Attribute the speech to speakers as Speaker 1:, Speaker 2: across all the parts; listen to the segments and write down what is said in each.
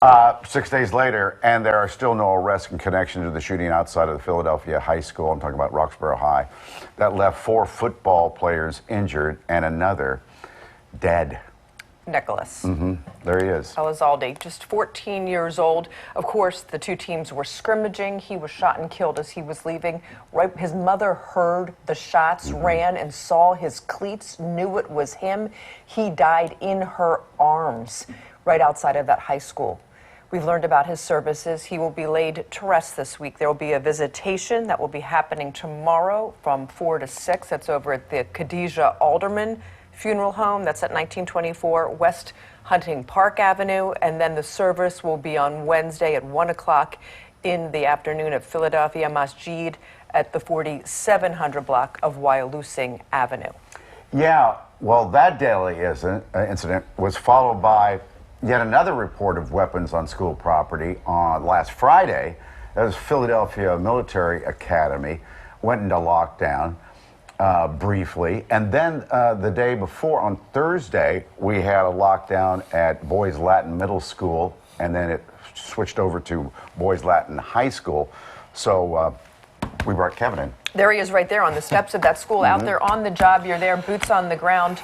Speaker 1: 6 days later, and there are still no arrests in connection to the shooting outside of the Philadelphia high school. I'm talking about Roxborough High. That left 4 football players injured and another dead.
Speaker 2: Nicholas.
Speaker 1: There he is.
Speaker 2: Elizalde, just 14 years old. Of course, the two teams were scrimmaging. He was shot and killed as he was leaving. Right, his mother heard the shots, ran and saw his cleats, knew it was him. He died in her arms right outside of that high school. We've learned about his services. He will be laid to rest this week. There will be a visitation that will be happening tomorrow from 4 to 6. That's over at the Khadijah Alderman Funeral Home. That's at 1924 West Hunting Park Avenue. And then the service will be on Wednesday at 1 o'clock in the afternoon at Philadelphia Masjid at the 4700 block of Wyalusing Avenue.
Speaker 1: Yeah, well, that deadly incident was followed by yet another report of weapons on school property on last Friday. That was Philadelphia Military Academy. Went into lockdown briefly. And then the day before, on Thursday, we had a lockdown at Boys Latin Middle School, and then it switched over to Boys Latin High School. So we brought Kevin in.
Speaker 2: There he is right there on the steps of that school, out there on the job. You're there, boots on the ground.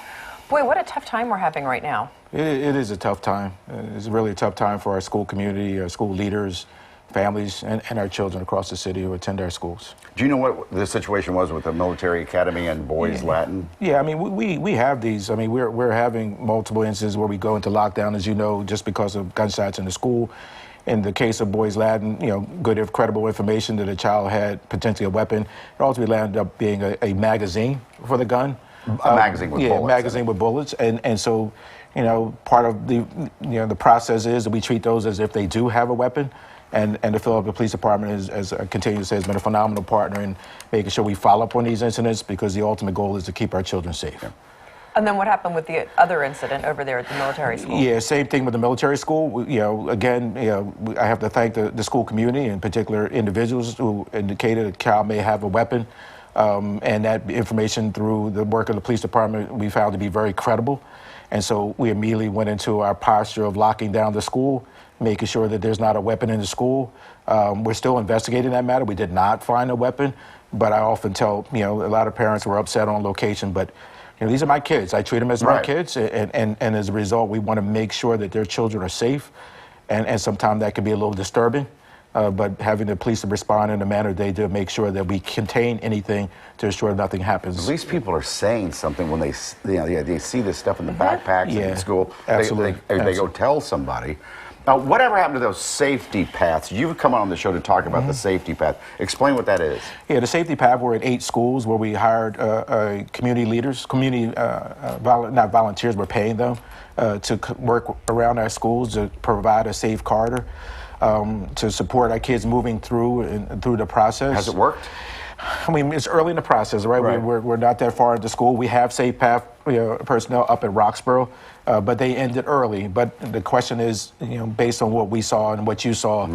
Speaker 2: Boy, what a tough time we're having right now.
Speaker 3: It is a tough time. It's really a tough time for our school community, our school leaders, families, and our children across the city who attend our schools.
Speaker 1: Do you know what the situation was with the Military Academy and Boys Latin?
Speaker 3: Yeah, I mean, we have these. I mean, we're having multiple instances where we go into lockdown, as you know, just because of gunshots in the school. In the case of Boys Latin, you know, good if credible information that a child had potentially a weapon. It ultimately landed up being a magazine for the gun.
Speaker 1: A magazine with bullets.
Speaker 3: Yeah, magazine with bullets. And so, you know, part of the process is that we treat those as if they do have a weapon. And the Philadelphia Police Department, as I continue to say, has been a phenomenal partner in making sure we follow up on these incidents, because the ultimate goal is to keep our children safe. Yeah.
Speaker 2: And then what happened with the other incident over there at the military school?
Speaker 3: Yeah, same thing with the military school. You know, again, you know, I have to thank the school community, in particular individuals who indicated a child may have a weapon. And that information, through the work of the police department, we found to be very credible. And so we immediately went into our posture of locking down the school, making sure that there's not a weapon in the school. We're still investigating that matter. We did not find a weapon, but I often tell, you know, a lot of parents were upset on location, but you know, these are my kids. I treat them as my kids, and as a result, we want to make sure that their children are safe, and sometimes that can be a little disturbing. But having the police respond in the manner they do, make sure that we contain anything to ensure nothing happens.
Speaker 1: At least people are saying something when they see this stuff in the backpacks in school.
Speaker 3: Absolutely.
Speaker 1: They go tell somebody. Now, whatever happened to those safety paths? You've come on the show to talk about the safety path. Explain what that is.
Speaker 3: Yeah, the safety path, we're at 8 schools where we hired community leaders, not volunteers, we're paying them to work around our schools to provide a safe corridor. To support our kids moving through the process.
Speaker 1: Has it worked?
Speaker 3: I mean, it's early in the process, right? We're not that far into school. We have safe path personnel up at Roxborough, but they ended early. But the question is, you know, based on what we saw and what you saw,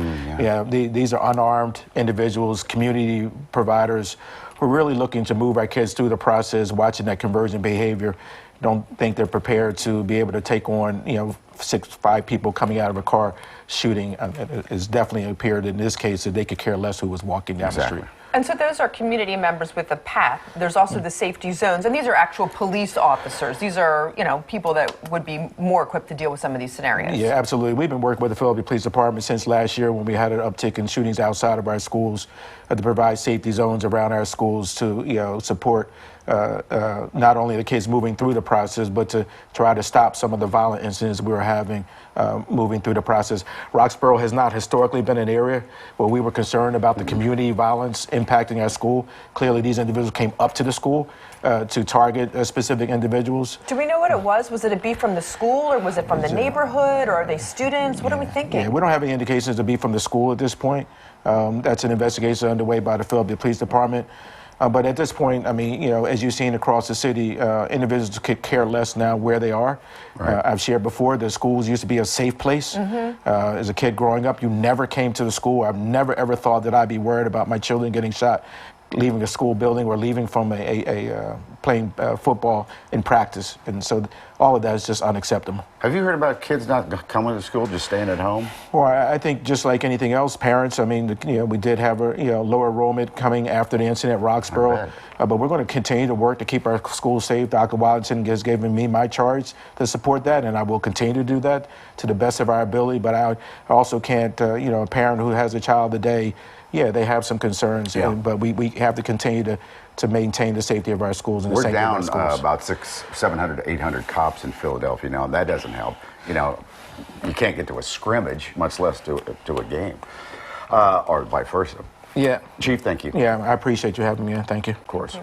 Speaker 3: these are unarmed individuals, community providers, who are really looking to move our kids through the process, watching that conversion behavior. Don't think they're prepared to be able to take on, you know, 5 people coming out of a car shooting. It's definitely appeared in this case that they could care less who was walking down the street.
Speaker 2: And so those are community members with the path. There's also the safety zones, and these are actual police officers. These are, you know, people that would be more equipped to deal with some of these scenarios.
Speaker 3: Yeah, absolutely. We've been working with the Philadelphia Police Department since last year, when we had an uptick in shootings outside of our schools, to provide safety zones around our schools to, you know, support not only the kids moving through the process, but to try to stop some of the violent incidents we were having moving through the process. Roxborough has not historically been an area where we were concerned about the community violence impacting our school. Clearly, these individuals came up to the school to target specific individuals.
Speaker 2: Do we know what it was? Was it a beef from the school, or was it from the neighborhood, or are they students? What are we thinking?
Speaker 3: Yeah, we don't have any indications of beef from the school at this point. That's an investigation underway by the Philadelphia Police Department. But at this point, I mean, you know, as you've seen across the city, individuals could care less now where they are. I've shared before that schools used to be a safe place. As a kid growing up, you never came to the school. I've never, ever thought that I'd be worried about my children getting shot leaving a school building or leaving from a playing football in practice. And so all of that is just unacceptable.
Speaker 1: Have you heard about kids not coming to school, just staying at home?
Speaker 3: Well, I think just like anything else, parents, I mean, we did have a lower enrollment coming after the incident at Roxborough, but we're going to continue to work to keep our schools safe. Dr. Watson has given me my charge to support that, and I will continue to do that to the best of our ability. But I also can't, a parent who has a child today, they have some concerns, but we have to continue to maintain the safety of our schools and the safety of our schools.
Speaker 1: We're down about 700 to 800 cops in Philadelphia now, and that doesn't help. You can't get to a scrimmage, much less to a game, or vice versa.
Speaker 3: Yeah.
Speaker 1: Chief, thank you.
Speaker 3: Yeah, I appreciate you having me in. Thank you.
Speaker 1: Of course.